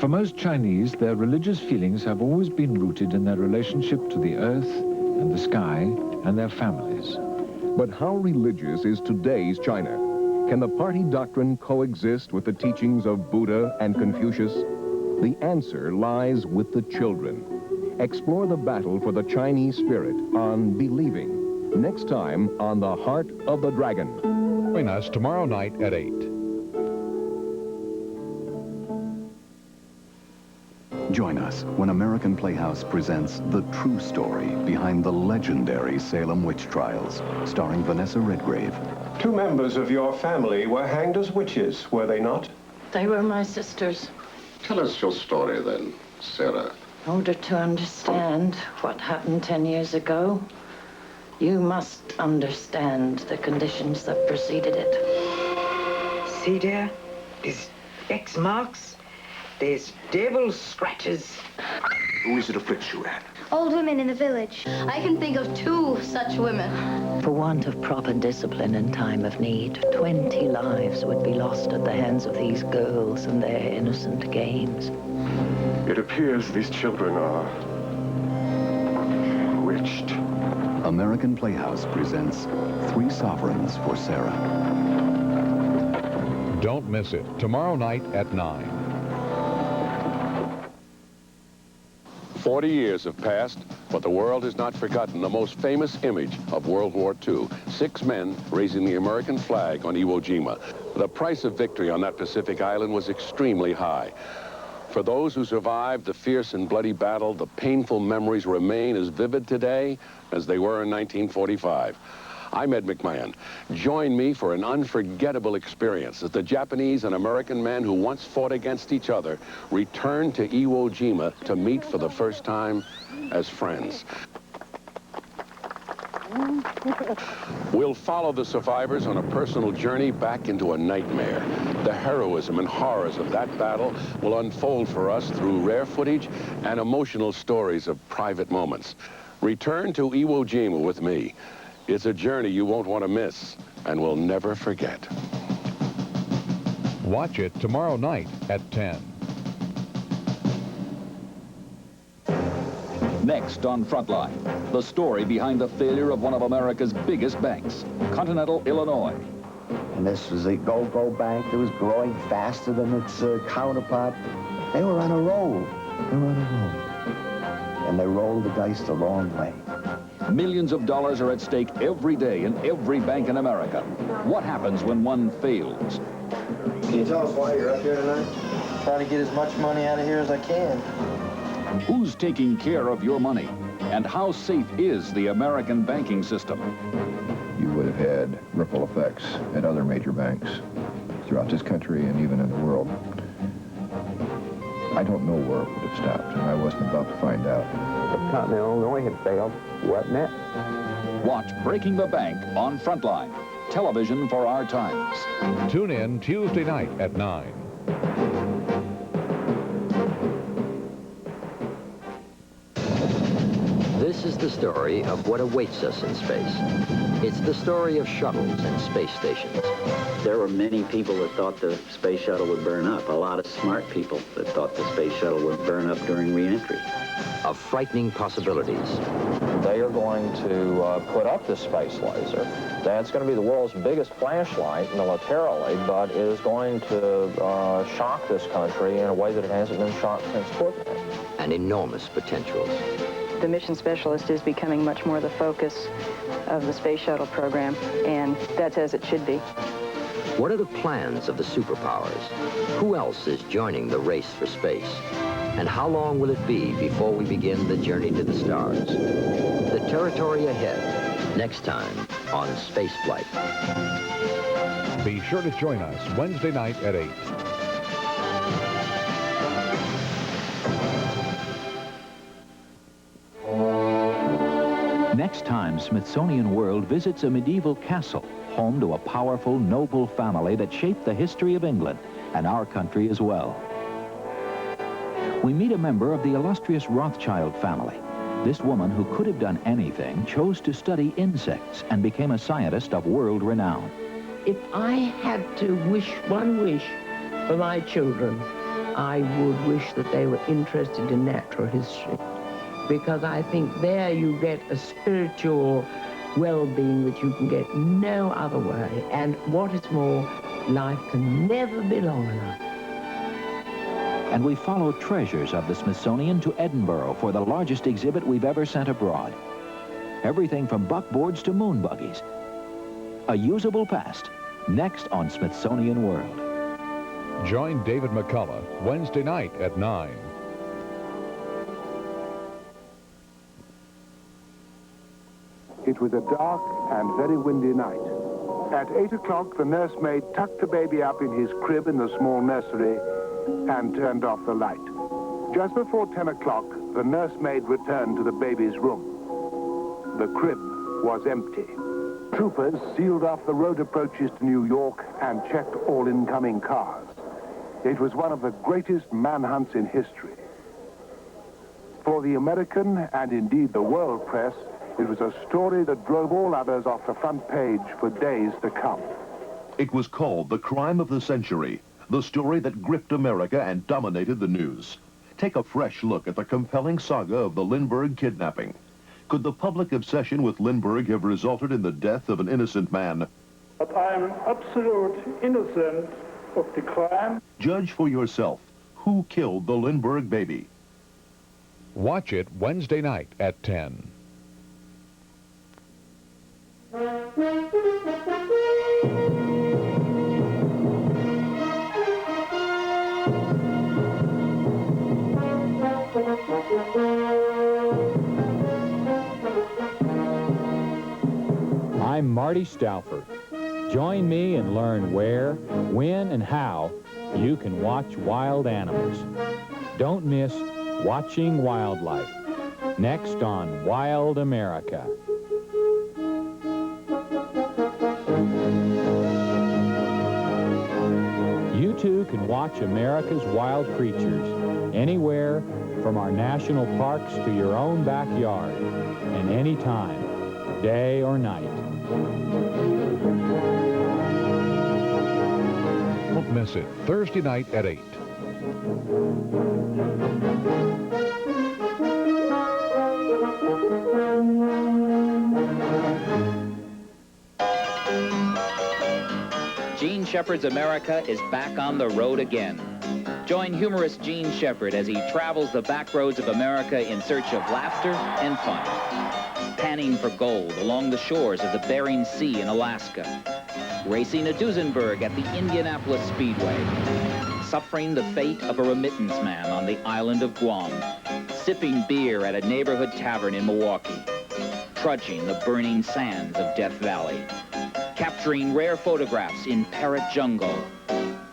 For most Chinese, their religious feelings have always been rooted in their relationship to the earth and the sky and their families. But how religious is today's China? Can the party doctrine coexist with the teachings of Buddha and Confucius? The answer lies with the children. Explore the battle for the Chinese spirit on Believing, next time on The Heart of the Dragon. Join us tomorrow night at 8. Join us when American Playhouse presents the true story behind the legendary Salem witch trials, starring Vanessa Redgrave. 2 members of your family were hanged as witches, were they not? They were my sisters. Tell us your story then, Sarah. In order to understand what happened 10 years ago, you must understand the conditions that preceded it. See there? There's X marks. There's devil's scratches. Who is it afflicts you, Anne? Old women in the village. I can think of 2 such women. For want of proper discipline in time of need, 20 lives would be lost at the hands of these girls and their innocent games. It appears these children are bewitched. American Playhouse presents 3 Sovereigns for Sarah. Don't miss it. Tomorrow night at 9. 40 years have passed, but the world has not forgotten the most famous image of World War II. 6 men raising the American flag on Iojima. The price of victory on that Pacific island was extremely high. For those who survived the fierce and bloody battle, the painful memories remain as vivid today as they were in 1945. I'm Ed McMahon. Join me for an unforgettable experience as the Japanese and American men who once fought against each other return to Iwo Jima to meet for the first time as friends. We'll follow the survivors on a personal journey back into a nightmare. The heroism and horrors of that battle will unfold for us through rare footage and emotional stories of private moments. Return to Iwo Jima with me. It's a journey you won't want to miss and will never forget. Watch it tomorrow night at 10. Next on Frontline, the story behind the failure of one of America's biggest banks, Continental Illinois. And this was a go-go bank that was growing faster than its counterpart. They were on a roll. They were on a roll. And they rolled the dice the long way. Millions of dollars are at stake every day in every bank in America. What happens when one fails? Can you tell us why you're up here tonight? Try to get as much money out of here as I can. Who's taking care of your money? And how safe is the American banking system? You would have had ripple effects at other major banks throughout this country and even in the world. I don't know where it would have stopped, and I wasn't about to find out. If Continental Illinois had failed, what next? Watch Breaking the Bank on Frontline, television for our times. Tune in Tuesday night at 9. This is the story of what awaits us in space. It's the story of shuttles and space stations. There were many people that thought the space shuttle would burn up. A lot of smart people that thought the space shuttle would burn up during re-entry. Of frightening possibilities. They are going to put up this space laser. That's going to be the world's biggest flashlight militarily, but it is going to shock this country in a way that it hasn't been shocked since Kopje. And enormous potentials. The mission specialist is becoming much more the focus of the space shuttle program, and that's as it should be. What are the plans of the superpowers? Who else is joining the race for space? And how long will it be before we begin the journey to the stars? The territory ahead, next time on Spaceflight. Be sure to join us Wednesday night at 8. Next time, Smithsonian World visits a medieval castle, home to a powerful, noble family that shaped the history of England and our country as well. We meet a member of the illustrious Rothschild family. This woman, who could have done anything, chose to study insects and became a scientist of world renown. If I had to wish one wish for my children, I would wish that they were interested in natural history, because I think there you get a spiritual well-being that you can get no other way. And what is more, life can never be long enough. And we follow treasures of the Smithsonian to Edinburgh for the largest exhibit we've ever sent abroad. Everything from buckboards to moon buggies. A usable past, next on Smithsonian World. Join David McCullough Wednesday night at 9. It was a dark and very windy night. At 8 o'clock, the nursemaid tucked the baby up in his crib in the small nursery and turned off the light. Just before 10 o'clock, the nursemaid returned to the baby's room. The crib was empty. Troopers sealed off the road approaches to New York and checked all incoming cars. It was one of the greatest manhunts in history. For the American and indeed the world press, it was a story that drove all others off the front page for days to come. It was called the crime of the century, the story that gripped America and dominated the news. Take a fresh look at the compelling saga of the Lindbergh kidnapping. Could the public obsession with Lindbergh have resulted in the death of an innocent man? But I am absolutely innocent of the crime. Judge for yourself. Who killed the Lindbergh baby? Watch it Wednesday night at 10. I'm Marty Stauffer. Join me and learn where, when, and how you can watch wild animals. Don't miss Watching Wildlife, next on Wild America. You too can watch America's wild creatures anywhere from our national parks to your own backyard and any time, day or night. Don't miss it Thursday night at 8. Gene Shepherd's America is back on the road again. Join humorist Gene Shepherd as he travels the back roads of America in search of laughter and fun. Panning for gold along the shores of the Bering Sea in Alaska. Racing a Duesenberg at the Indianapolis Speedway. Suffering the fate of a remittance man on the island of Guam. Sipping beer at a neighborhood tavern in Milwaukee. Trudging the burning sands of Death Valley. Capturing rare photographs in Parrot Jungle.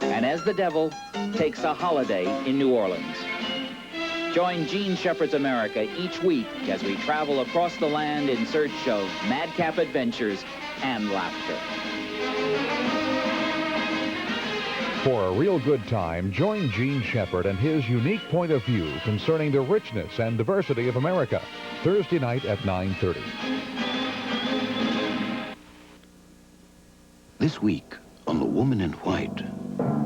And as the devil takes a holiday in New Orleans. Join Gene Shepherd's America each week as we travel across the land in search of madcap adventures and laughter. For a real good time, join Gene Shepherd and his unique point of view concerning the richness and diversity of America, Thursday night at 9:30. This week on The Woman in White,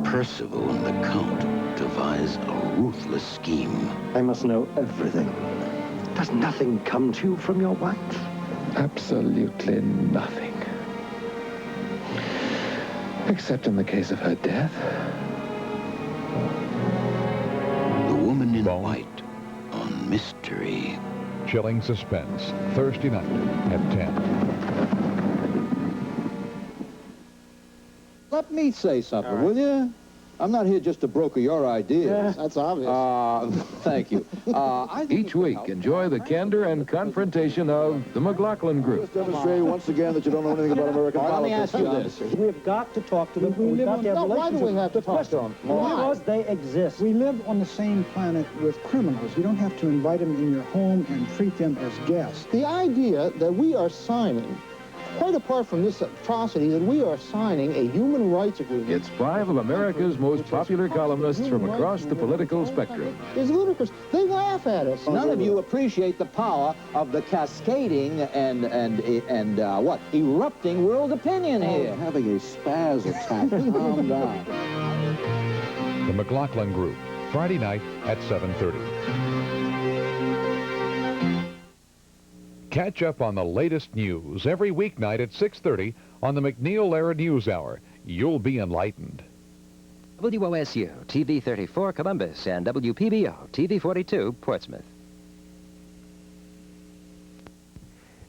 Percival and the Count devise a ruthless scheme. I must know everything. Does nothing come to you from your wife? Absolutely nothing. Except in the case of her death. The Woman in White on Mystery. Chilling suspense, Thursday night at 10. Let me say something, will you? I'm not here just to broker your ideas. That's obvious. Thank you. Each week, enjoy the candor and confrontation of the McLaughlin Group. Just demonstrating once again that you don't know anything about American Let me politics. ask you this. We've got to talk to them. We've got to have Why do we have to talk to them? Because they exist. We live on the same planet with criminals. You don't have to invite them in your home and treat them as guests. The idea that we are signing, quite apart from this atrocity, that we are signing a human rights agreement. It's 5 of America's most popular columnists from across the political spectrum. It's ludicrous. They laugh at us. None of you appreciate the power of the cascading and erupting world opinion here. Having a spaz attack. Calm down. The McLaughlin Group, Friday night at 7:30. Catch up on the latest news every weeknight at 6:30 on the McNeil-Lehrer News Hour. You'll be enlightened. WOSU, TV 34 Columbus, and WPBO, TV 42 Portsmouth.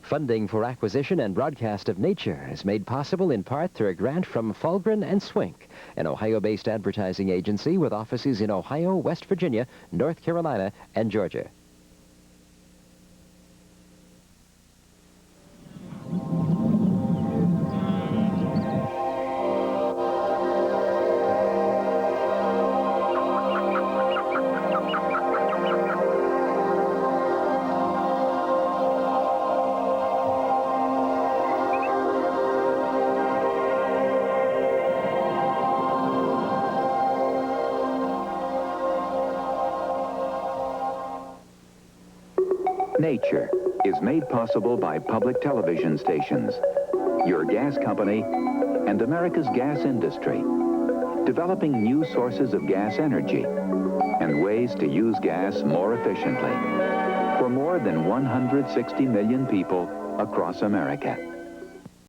Funding for acquisition and broadcast of nature is made possible in part through a grant from Fulgren and Swink, an Ohio-based advertising agency with offices in Ohio, West Virginia, North Carolina, and Georgia. Nature is made possible by public television stations, your gas company, and America's gas industry, developing new sources of gas energy and ways to use gas more efficiently for more than 160 million people across America.